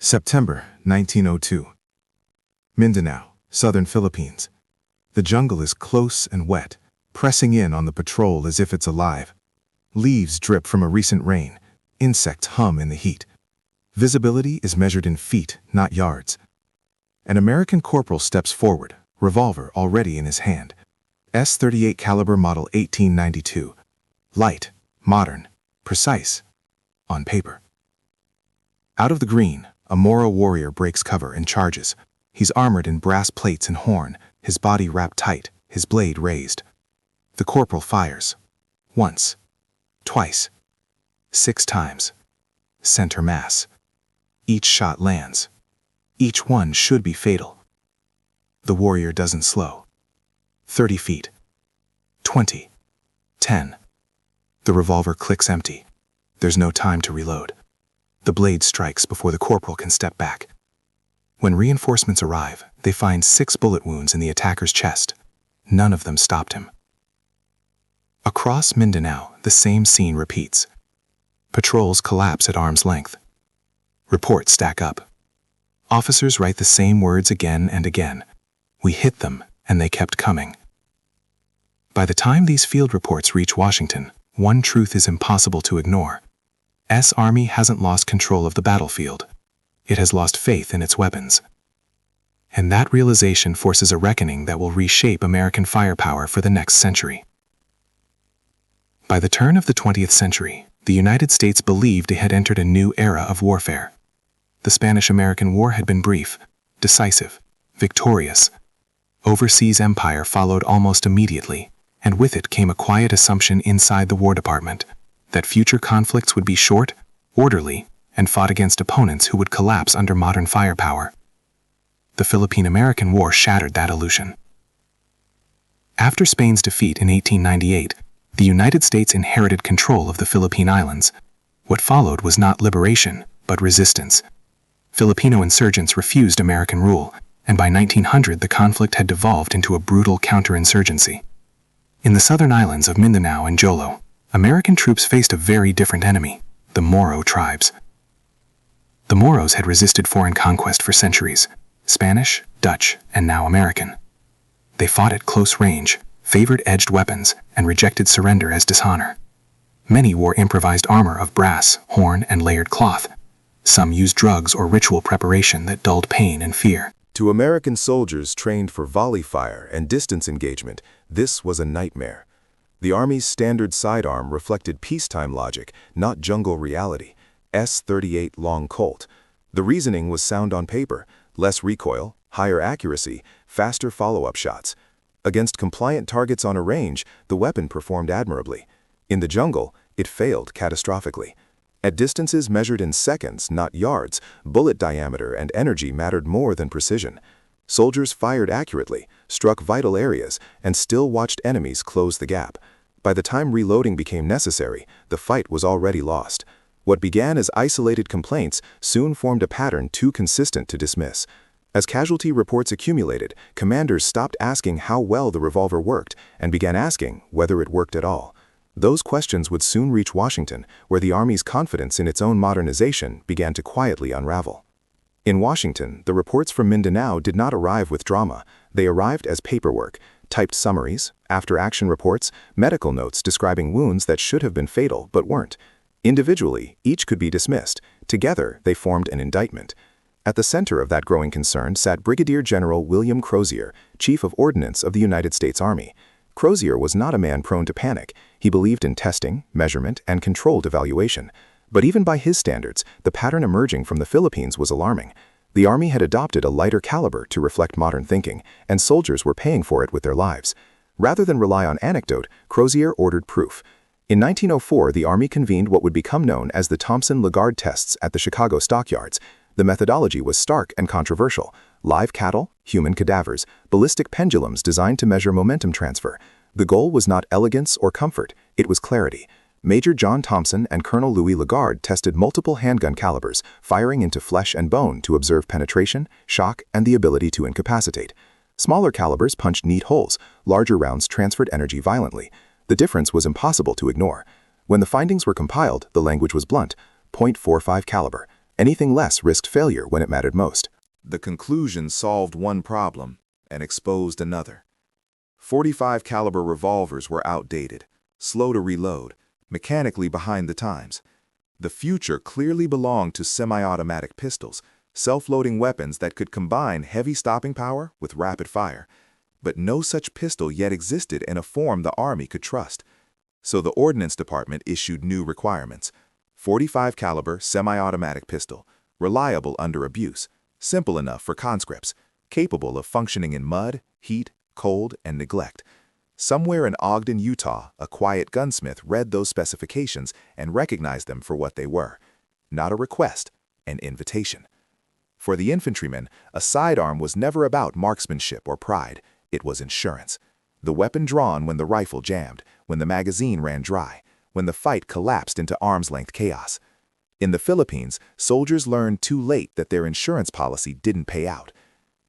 September 1902. Mindanao, southern Philippines. The jungle is close and wet, pressing in on the patrol as if it's alive. Leaves drip from a recent rain. Insects hum in the heat. Visibility is measured in feet, not yards. An American corporal steps forward, revolver already in his hand. S-38 caliber model 1892. Light, modern, precise. On paper. Out of the green, a Moro warrior breaks cover and charges. He's armored in brass plates and horn, his body wrapped tight, his blade raised. The corporal fires. Once. Twice. 6 times. Center mass. Each shot lands. Each one should be fatal. The warrior doesn't slow. 30 feet. 20. 10. The revolver clicks empty. There's no time to reload. The blade strikes before the corporal can step back. When reinforcements arrive, they find 6 bullet wounds in the attacker's chest. None of them stopped him. Across Mindanao, the same scene repeats. Patrols collapse at arm's length. Reports stack up. Officers write the same words again and again. We hit them, and they kept coming. By the time these field reports reach Washington, one truth is impossible to ignore. S Army hasn't lost control of the battlefield. It has lost faith in its weapons. And that realization forces a reckoning that will reshape American firepower for the next century. By the turn of the 20th century, the United States believed it had entered a new era of warfare. The Spanish-American War had been brief, decisive, victorious. Overseas empire followed almost immediately, and with it came a quiet assumption inside the War Department that future conflicts would be short, orderly, and fought against opponents who would collapse under modern firepower. The Philippine-American War shattered that illusion. After Spain's defeat in 1898, the United States inherited control of the Philippine Islands. What followed was not liberation, but resistance. Filipino insurgents refused American rule, and by 1900 the conflict had devolved into a brutal counterinsurgency. In the southern islands of Mindanao and Jolo, American troops faced a very different enemy, the Moro tribes. The Moros had resisted foreign conquest for centuries, Spanish, Dutch, and now American. They fought at close range, favored edged weapons, and rejected surrender as dishonor. Many wore improvised armor of brass, horn, and layered cloth. Some used drugs or ritual preparation that dulled pain and fear. To American soldiers trained for volley fire and distance engagement, this was a nightmare. The Army's standard sidearm reflected peacetime logic, not jungle reality. S-38 Long Colt. The reasoning was sound on paper: less recoil, higher accuracy, faster follow-up shots. Against compliant targets on a range, the weapon performed admirably. In the jungle, it failed catastrophically. At distances measured in seconds, not yards, bullet diameter and energy mattered more than precision. Soldiers fired accurately, struck vital areas, and still watched enemies close the gap. By the time reloading became necessary, the fight was already lost. What began as isolated complaints soon formed a pattern too consistent to dismiss. As casualty reports accumulated, commanders stopped asking how well the revolver worked and began asking whether it worked at all. Those questions would soon reach Washington, where the Army's confidence in its own modernization began to quietly unravel. In Washington, the reports from Mindanao did not arrive with drama. They arrived as paperwork, typed summaries, after-action reports, medical notes describing wounds that should have been fatal but weren't. Individually, each could be dismissed. Together, they formed an indictment. At the center of that growing concern sat Brigadier General William Crozier, Chief of Ordnance of the United States Army. Crozier was not a man prone to panic. He believed in testing, measurement, and controlled evaluation. But even by his standards, the pattern emerging from the Philippines was alarming. The Army had adopted a lighter caliber to reflect modern thinking, and soldiers were paying for it with their lives. Rather than rely on anecdote, Crozier ordered proof. In 1904, the Army convened what would become known as the Thompson-Lagarde tests at the Chicago stockyards. The methodology was stark and controversial. Live cattle, human cadavers, ballistic pendulums designed to measure momentum transfer. The goal was not elegance or comfort, it was clarity. Major John Thompson and Colonel Louis Lagarde tested multiple handgun calibers, firing into flesh and bone to observe penetration, shock, and the ability to incapacitate. Smaller calibers punched neat holes, larger rounds transferred energy violently. The difference was impossible to ignore. When the findings were compiled, the language was blunt: .45 caliber. Anything less risked failure when it mattered most. The conclusion solved one problem and exposed another. 45 caliber revolvers were outdated, slow to reload, mechanically behind the times. The future clearly belonged to semi-automatic pistols, self-loading weapons that could combine heavy stopping power with rapid fire. But no such pistol yet existed in a form the Army could trust. So the Ordnance Department issued new requirements. 45 caliber semi-automatic pistol, reliable under abuse, simple enough for conscripts, capable of functioning in mud, heat, cold, and neglect. Somewhere in Ogden, Utah, a quiet gunsmith read those specifications and recognized them for what they were. Not a request, an invitation. For the infantryman, a sidearm was never about marksmanship or pride. It was insurance. The weapon drawn when the rifle jammed, when the magazine ran dry, when the fight collapsed into arm's-length chaos. In the Philippines, soldiers learned too late that their insurance policy didn't pay out.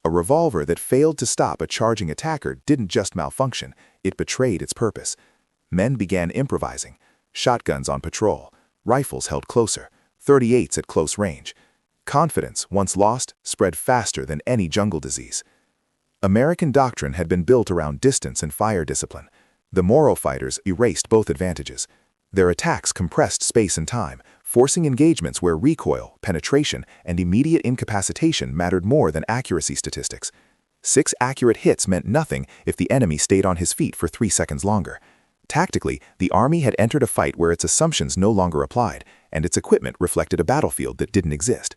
A revolver that failed to stop a charging attacker didn't just malfunction, it betrayed its purpose. Men began improvising. Shotguns on patrol, rifles held closer, 38s at close range. Confidence, once lost, spread faster than any jungle disease. American doctrine had been built around distance and fire discipline. The Moro fighters erased both advantages. Their attacks compressed space and time, forcing engagements where recoil, penetration, and immediate incapacitation mattered more than accuracy statistics. 6 accurate hits meant nothing if the enemy stayed on his feet for 3 seconds longer. Tactically, the Army had entered a fight where its assumptions no longer applied, and its equipment reflected a battlefield that didn't exist.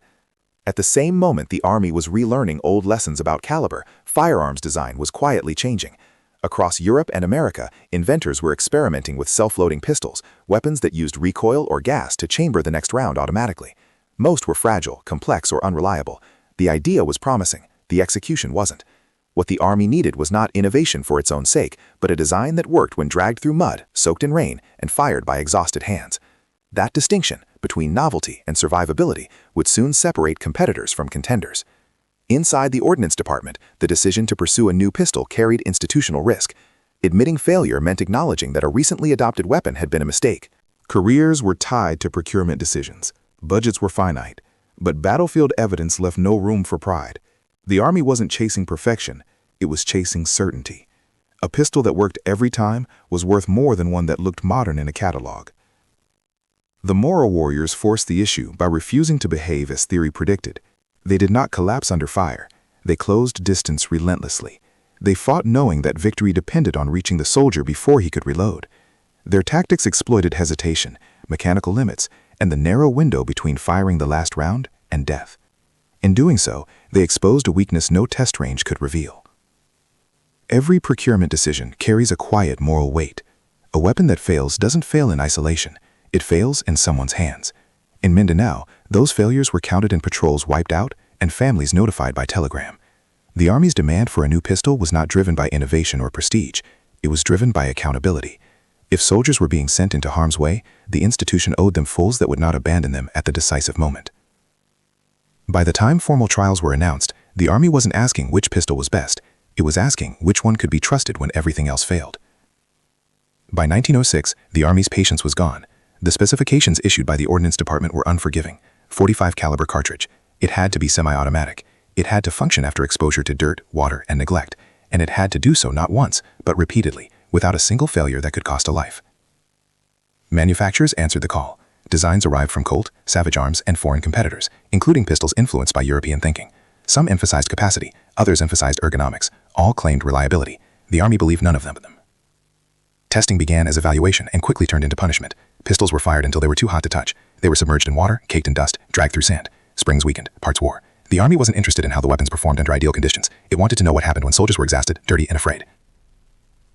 At the same moment the Army was relearning old lessons about caliber, firearms design was quietly changing. Across Europe and America, inventors were experimenting with self-loading pistols, weapons that used recoil or gas to chamber the next round automatically. Most were fragile, complex, or unreliable. The idea was promising, the execution wasn't. What the Army needed was not innovation for its own sake, but a design that worked when dragged through mud, soaked in rain, and fired by exhausted hands. That distinction between novelty and survivability would soon separate competitors from contenders. Inside the Ordnance Department, the decision to pursue a new pistol carried institutional risk. Admitting failure meant acknowledging that a recently adopted weapon had been a mistake. Careers were tied to procurement decisions. Budgets were finite. But battlefield evidence left no room for pride. The Army wasn't chasing perfection, it was chasing certainty. A pistol that worked every time was worth more than one that looked modern in a catalog. The Moro warriors forced the issue by refusing to behave as theory predicted. They did not collapse under fire. They closed distance relentlessly. They fought knowing that victory depended on reaching the soldier before he could reload. Their tactics exploited hesitation, mechanical limits, and the narrow window between firing the last round and death. In doing so, they exposed a weakness no test range could reveal. Every procurement decision carries a quiet moral weight. A weapon that fails doesn't fail in isolation. It fails in someone's hands. In Mindanao, those failures were counted in patrols wiped out and families notified by telegram. The Army's demand for a new pistol was not driven by innovation or prestige. It was driven by accountability. If soldiers were being sent into harm's way, the institution owed them fools that would not abandon them at the decisive moment. By the time formal trials were announced, the Army wasn't asking which pistol was best. It was asking which one could be trusted when everything else failed. By 1906, the Army's patience was gone. The specifications issued by the Ordnance Department were unforgiving. 45 caliber cartridge. It had to be semi-automatic. It had to function after exposure to dirt, water, and neglect. And it had to do so not once, but repeatedly, without a single failure that could cost a life. Manufacturers answered the call. Designs arrived from Colt, Savage Arms, and foreign competitors, including pistols influenced by European thinking. Some emphasized capacity, others emphasized ergonomics. All claimed reliability. The Army believed none of them. Testing began as evaluation and quickly turned into punishment. Pistols were fired until they were too hot to touch. They were submerged in water, caked in dust, dragged through sand. Springs weakened, parts wore. The Army wasn't interested in how the weapons performed under ideal conditions. It wanted to know what happened when soldiers were exhausted, dirty, and afraid.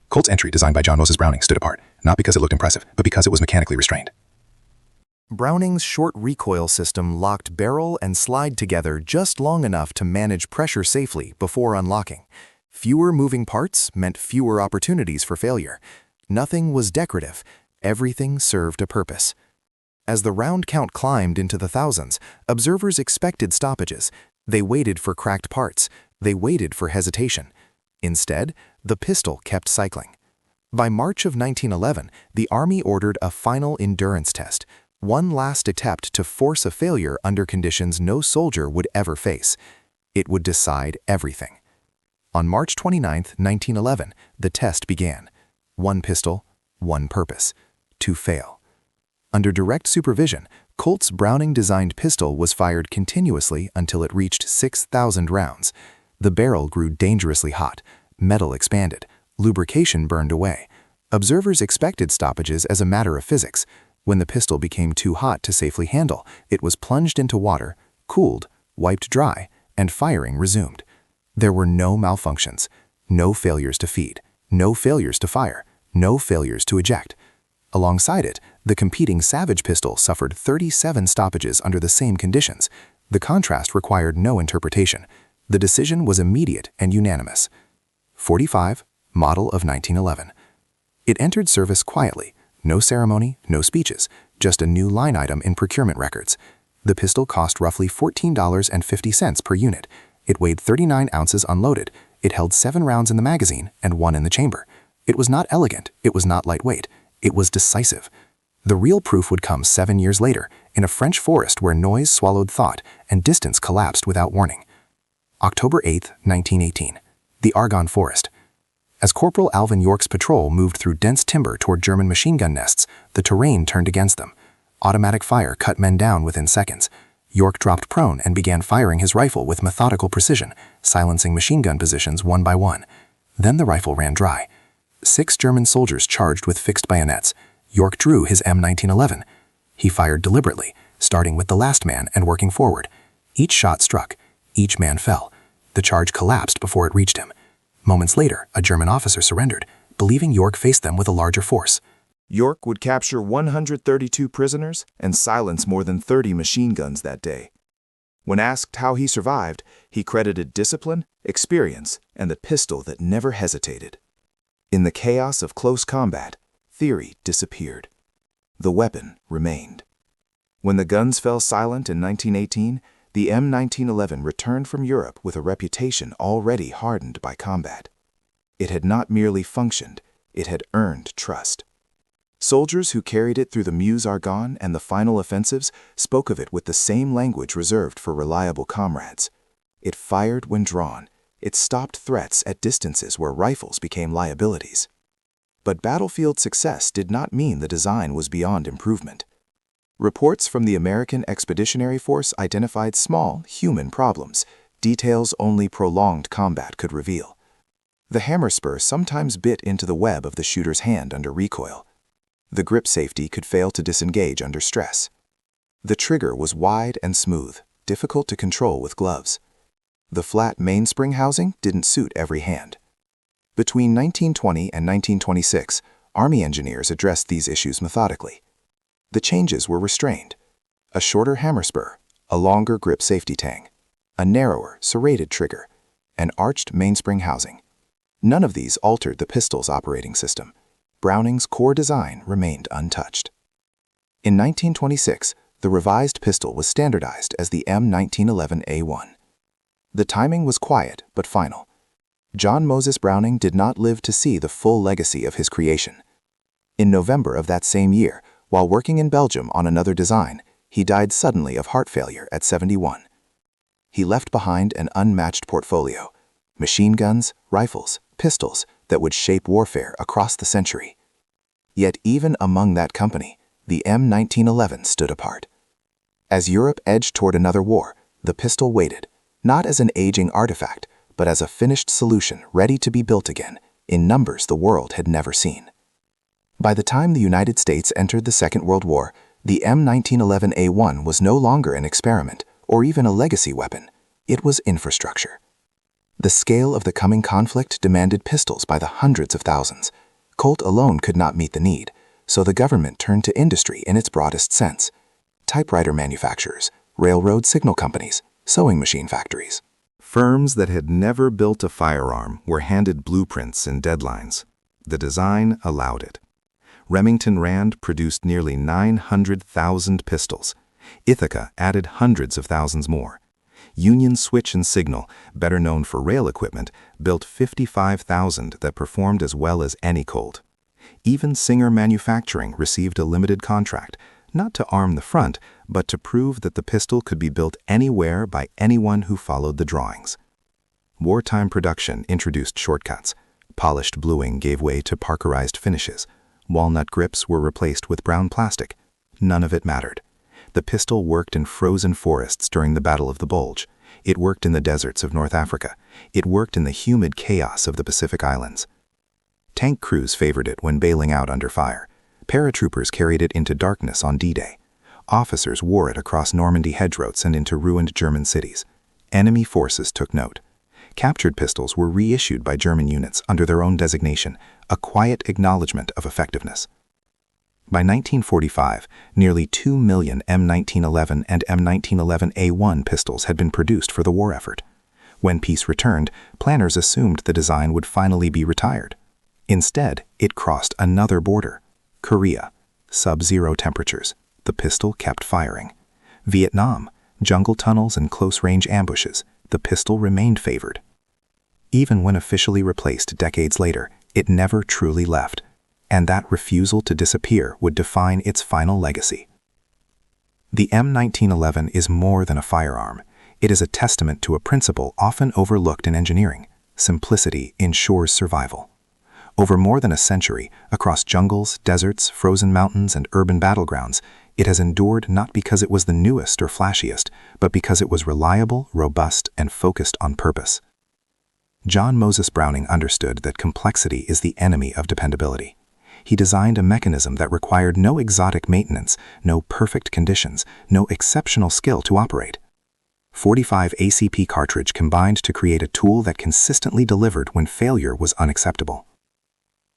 Colt's entry, designed by John Moses Browning, stood apart, not because it looked impressive, but because it was mechanically restrained. Browning's short recoil system locked barrel and slide together just long enough to manage pressure safely before unlocking. Fewer moving parts meant fewer opportunities for failure. Nothing was decorative. Everything served a purpose. As the round count climbed into the thousands, observers expected stoppages. They waited for cracked parts. They waited for hesitation. Instead, the pistol kept cycling. By March of 1911, the Army ordered a final endurance test. One last attempt to force a failure under conditions no soldier would ever face. It would decide everything. On March 29, 1911, the test began. One pistol, one purpose: to fail. Under direct supervision, Colt's Browning-designed pistol was fired continuously until it reached 6,000 rounds. The barrel grew dangerously hot, metal expanded, lubrication burned away. Observers expected stoppages as a matter of physics. When the pistol became too hot to safely handle, it was plunged into water, cooled, wiped dry, and firing resumed. There were no malfunctions, no failures to feed, no failures to fire, no failures to eject. Alongside it, the competing Savage pistol suffered 37 stoppages under the same conditions. The contrast required no interpretation. The decision was immediate and unanimous. 45, model of 1911. It entered service quietly, no ceremony, no speeches, just a new line item in procurement records. The pistol cost roughly $14.50 per unit. It weighed 39 ounces unloaded. It held 7 rounds in the magazine and 1 in the chamber. It was not elegant, it was not lightweight, it was decisive. The real proof would come 7 years later, in a French forest where noise swallowed thought and distance collapsed without warning. October 8, 1918. The Argonne Forest. As Corporal Alvin York's patrol moved through dense timber toward German machine gun nests, the terrain turned against them. Automatic fire cut men down within seconds. York dropped prone and began firing his rifle with methodical precision, silencing machine gun positions one by one. Then the rifle ran dry. 6 German soldiers charged with fixed bayonets. York drew his M1911. He fired deliberately, starting with the last man and working forward. Each shot struck. Each man fell. The charge collapsed before it reached him. Moments later, a German officer surrendered, believing York faced them with a larger force. York would capture 132 prisoners and silence more than 30 machine guns that day. When asked how he survived, he credited discipline, experience, and the pistol that never hesitated. In the chaos of close combat, theory disappeared. The weapon remained. When the guns fell silent in 1918, the M1911 returned from Europe with a reputation already hardened by combat. It had not merely functioned, it had earned trust. Soldiers who carried it through the Meuse-Argonne and the final offensives spoke of it with the same language reserved for reliable comrades. It fired when drawn. It stopped threats at distances where rifles became liabilities. But battlefield success did not mean the design was beyond improvement. Reports from the American Expeditionary Force identified small, human problems, details only prolonged combat could reveal. The hammer spur sometimes bit into the web of the shooter's hand under recoil. The grip safety could fail to disengage under stress. The trigger was wide and smooth, difficult to control with gloves. The flat mainspring housing didn't suit every hand. Between 1920 and 1926, Army engineers addressed these issues methodically. The changes were restrained: a shorter hammer spur, a longer grip safety tang, a narrower, serrated trigger, an arched mainspring housing. None of these altered the pistol's operating system. Browning's core design remained untouched. In 1926, the revised pistol was standardized as the M1911A1. The timing was quiet but final. John Moses Browning did not live to see the full legacy of his creation. In November of that same year, while working in Belgium on another design, he died suddenly of heart failure at 71. He left behind an unmatched portfolio: machine guns, rifles, pistols that would shape warfare across the century. Yet even among that company, the M1911 stood apart. As Europe edged toward another war, the pistol waited, not as an aging artifact, but as a finished solution ready to be built again, in numbers the world had never seen. By the time the United States entered the Second World War, the M1911A1 was no longer an experiment or even a legacy weapon. It was infrastructure. The scale of the coming conflict demanded pistols by the hundreds of thousands. Colt alone could not meet the need, so the government turned to industry in its broadest sense: typewriter manufacturers, railroad signal companies, sewing machine factories. Firms that had never built a firearm were handed blueprints and deadlines. The design allowed it. Remington Rand produced nearly 900,000 pistols. Ithaca added hundreds of thousands more. Union Switch and Signal, better known for rail equipment, built 55,000 that performed as well as any Colt. Even Singer Manufacturing received a limited contract, not to arm the front, but to prove that the pistol could be built anywhere by anyone who followed the drawings. Wartime production introduced shortcuts. Polished bluing gave way to parkerized finishes. Walnut grips were replaced with brown plastic. None of it mattered. The pistol worked in frozen forests during the Battle of the Bulge. It worked in the deserts of North Africa. It worked in the humid chaos of the Pacific Islands. Tank crews favored it when bailing out under fire. Paratroopers carried it into darkness on D-Day. Officers wore it across Normandy hedgerows and into ruined German cities. Enemy forces took note. Captured pistols were reissued by German units under their own designation, a quiet acknowledgement of effectiveness. By 1945, nearly 2 million M1911 and M1911A1 pistols had been produced for the war effort. When peace returned, planners assumed the design would finally be retired. Instead, it crossed another border. Korea, sub-zero temperatures. The pistol kept firing. Vietnam, jungle tunnels and close-range ambushes. The pistol remained favored. Even when officially replaced decades later, it never truly left, and that refusal to disappear would define its final legacy. The M1911 is more than a firearm. It is a testament to a principle often overlooked in engineering: simplicity ensures survival. Over more than a century, across jungles, deserts, frozen mountains, and urban battlegrounds, it has endured not because it was the newest or flashiest, but because it was reliable, robust, and focused on purpose. John Moses Browning understood that complexity is the enemy of dependability. He designed a mechanism that required no exotic maintenance, no perfect conditions, no exceptional skill to operate. 45 ACP cartridge combined to create a tool that consistently delivered when failure was unacceptable.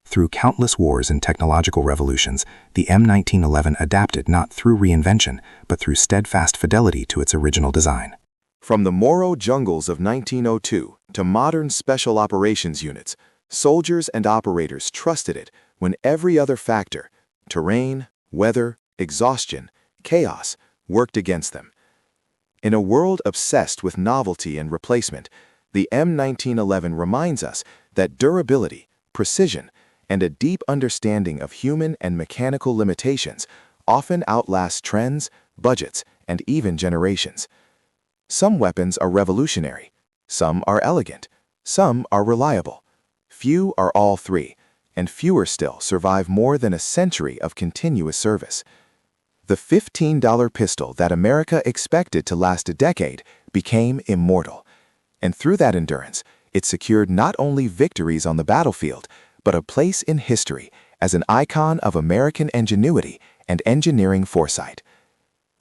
Through countless wars and technological revolutions, the M1911 adapted not through reinvention, but through steadfast fidelity to its original design. From the Moro jungles of 1902 to modern special operations units, soldiers and operators trusted it when every other factor, terrain, weather, exhaustion, chaos, worked against them. In a world obsessed with novelty and replacement, the M1911 reminds us that durability, precision, and a deep understanding of human and mechanical limitations often outlast trends, budgets, and even generations. Some weapons are revolutionary, some are elegant, some are reliable. Few are all three, and fewer still survive more than a century of continuous service. The $15 pistol that America expected to last a decade became immortal, and through that endurance, it secured not only victories on the battlefield, but a place in history as an icon of American ingenuity and engineering foresight.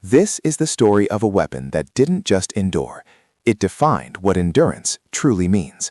This is the story of a weapon that didn't just endure, it defined what endurance truly means.